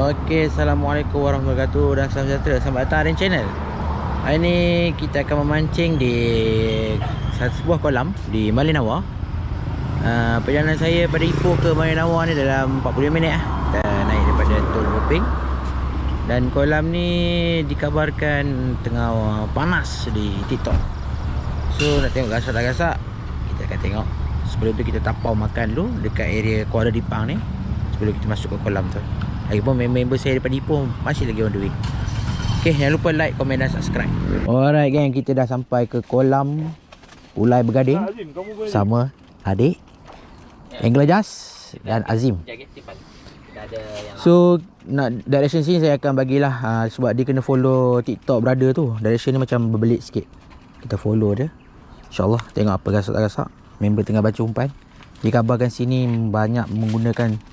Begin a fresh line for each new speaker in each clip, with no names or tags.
Okey, Assalamualaikum warahmatullahi wabarakatuh dan salam sejahtera. Selamat datang Arin Channel. Hari ni kita akan memancing di sebuah kolam di Malinawa. Perjalanan saya pada Ipoh ke Malinawa ni dalam 45 minit lah. Kita naik daripada Tol Bopeng. Dan kolam ni dikabarkan tengah panas di TikTok. So nak tengok gasak tak gasak, kita akan tengok. Sebelum tu kita tapau makan dulu dekat area Kuala Dipang ni sebelum kita masuk ke kolam tu. Lagipun member saya daripada Ipoh masih lagi on the way. Okay, jangan lupa like, komen dan subscribe. Alright gang, kita dah sampai ke kolam Ulai Bergading sama adik Angler Jas dan Azim. So nak direction sini saya akan bagilah sebab dia kena follow TikTok brother tu. Direction ni macam berbelit sikit. Kita follow dia, InsyaAllah tengok apa gasak tak gasak. Member tengah baca umpan. Dikabarkan sini banyak menggunakan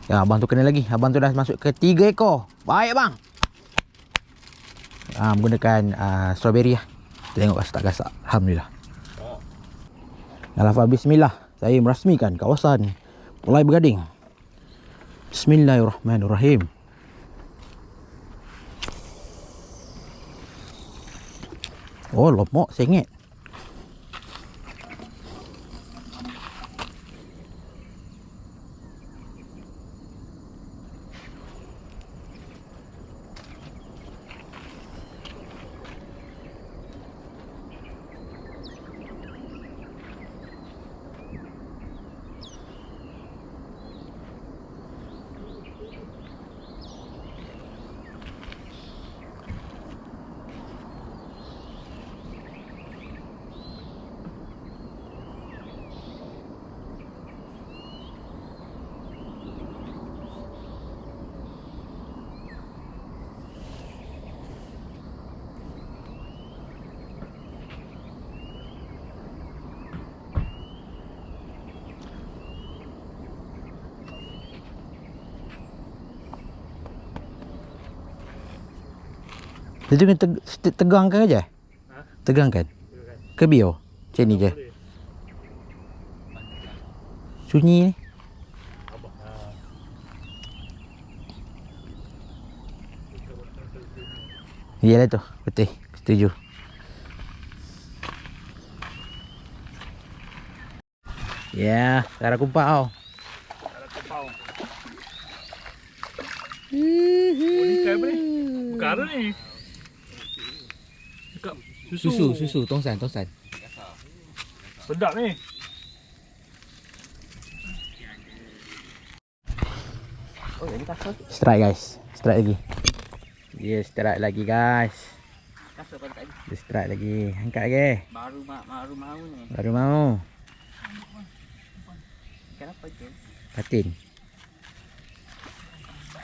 abang tu kena lagi. Abang tu dah masuk ke 3 ekor. Baik bang. Menggunakan strawberry lah. Kita tengok gasak tak gasak. Alhamdulillah. Alhamdulillah. Bismillah. Saya merasmikan kawasan Ulai Bergading. Bismillahirrahmanirrahim. Oh, lomok sengit. Dia kena tegangkan aja. Tegangkan. Ke bio. Macam ni je. Sunyi ni. Iyalah tu. Betul. Setuju. Ya, cara kumpau.
Oh, ni ikan apa ni? Perkara ni.
Susu, tongsan.
Sedap ni. Oh, ini kasar.
Strike guys. Strike lagi. Dia strike lagi guys.
Kasar pada tadi.
Dia strike lagi. Angkat lagi.
Baru mau ni.
Baru mau.
Ikan apa tu?
Patin.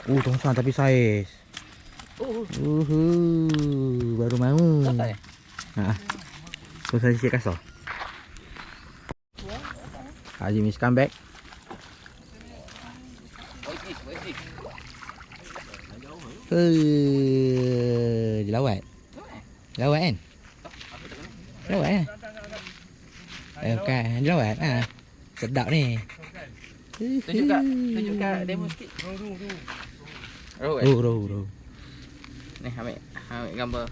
Tongsan tapi saiz. Baru mau.
Kasar
Tongsan sikit kasar. Azim is come back. Dia lawat. Lawat kan? Lawat kan? Bukan, dia lawat ha. Sedap ni.
Tunjukkan demo sikit.
Row.
Ni ambil gambar.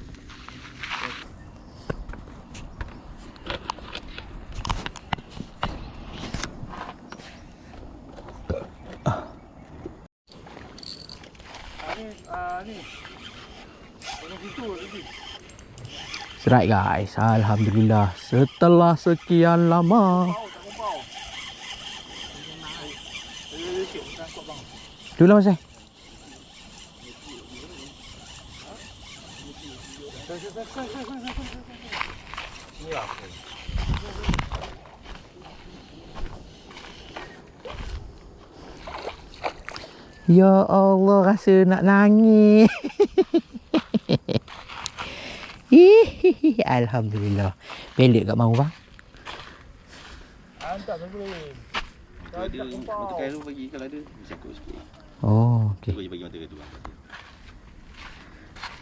Strike guys. Alhamdulillah. Setelah sekian lama. Dulu mas. Ya Allah, rasa nak nangis. Alhamdulillah. Pelik kat mau bang.
Hantar boleh.
Ada mata kail tu bagi kalau ada cekut sikit.
Oh, okey.
Bagi mata kail tu bang.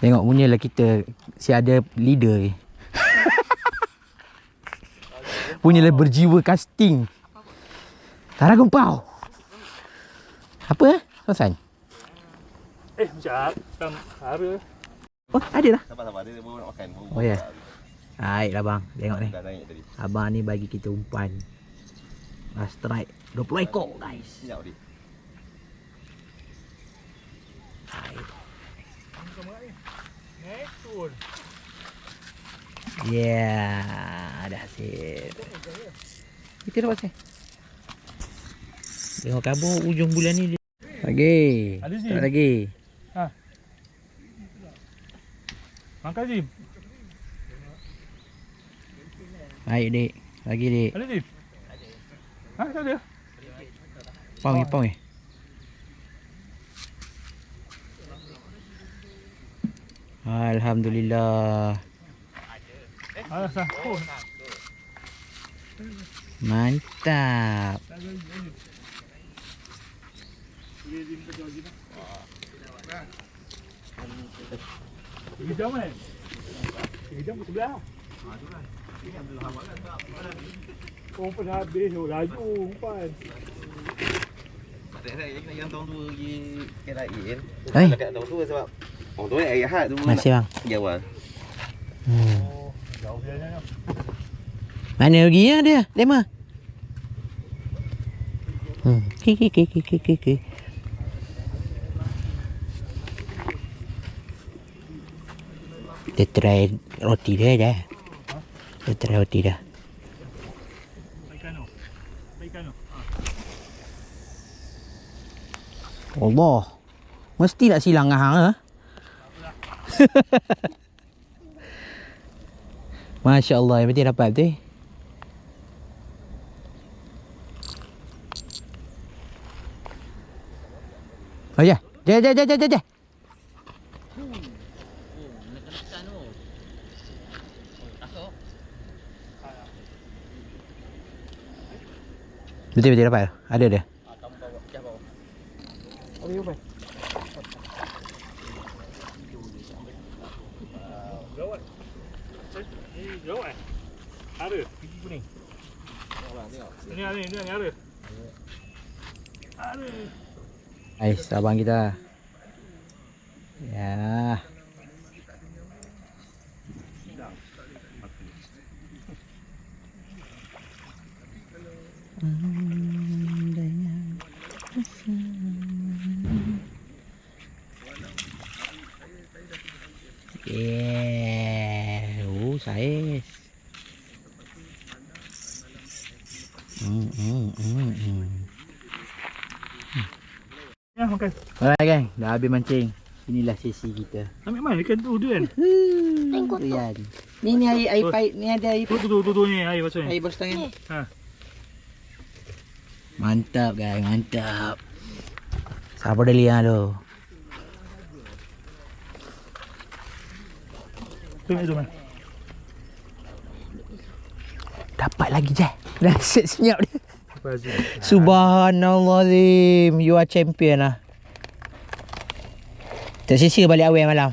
Tengok punyalah kita si ada leader ni. Punyalah berjiwa casting. Tara gumpau. Apa? Sosan.
macam hara.
Oh, ada lah.
Sabar dia baru nak makan.
Oh ya. Baiklah bang, tengok ni.
Dah naik tadi.
Abang ni bagi kita umpan. Strike 20 ekor guys.
Siap dia.
Naik turun.
Dah hasil. Kita dapat hasil. Tengok kabur ujung bulan ni. Lagi.
Ada Zim?
Tak lagi.
Makan Zim.
Baik dik. Lagi dik.
Ada Zim? Tak ada.
Pau ni. Alhamdulillah.
Alah oh.
Mantap.
Tiga jam kan? 3 jam ke sebelah? Umpan habis, laju umpan.
Saya nak yang tahun tua pergi KLIN.
Hai.
Dekat tahun tua sebab orang tua ni hari Ahad tu.
Masih bang.
Pergi awal.
Oh, jauh biasanya.
Mana pergi ya dia? Lema. Ki. Kita try roti dia dah. Kita try roti dah.
Baikkan tu.
Allah. Mesti nak silang dengan hang ah. Masya-Allah, yang penting dapat betul. Oh ya. Jap. Betul dapat. Ada dia.
Gawat. Jauh eh? Ada. Gigi kuning. Ini ada. Ada.
Ais, abang kita. Ya. Saiz.
Ya, makan.
Alright gang, dah habis mancing. Inilah sesi kita.
Ambil mana ikan tu kan?
Rian. Ni air pahit, ni ada air pahit.
Tu ni air macam ni.
Air bersetengah.
Ha.
Mantap guys, mantap. Sabar dah lihat tu.
Tu mana?
Dapat lagi je. Dah senyap dia.
Apa Azim?
Subhanallahzim, you are champion lah. Tersisa balik awal malam.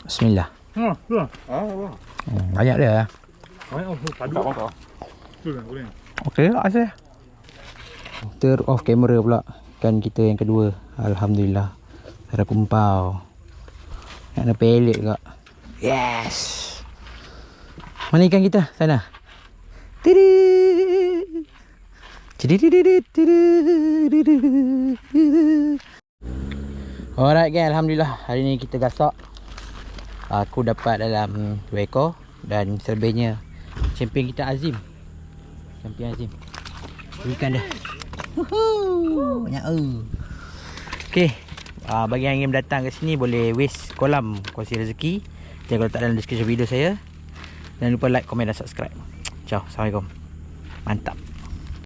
Bismillah.
Tu lah.
Banyak dia.
Padu. Tu lah, boleh.
Okey lah asal. Ter off kamera pula. Kan kita yang kedua. Alhamdulillah. Ada kumpau. Ada pelet juga. Yes. Mana ikan kita? Sana. Alright guys, alhamdulillah hari ni kita gasak. Aku dapat dalam 2 ekor dan selebihnya champion kita Azim. Ikan dah. Banyak okey. Bagi yang ingin datang ke sini boleh waste kolam kongsi rezeki. Jangan letak dalam description video saya. Jangan lupa like, komen dan subscribe. Ciao, assalamualaikum. Mantap.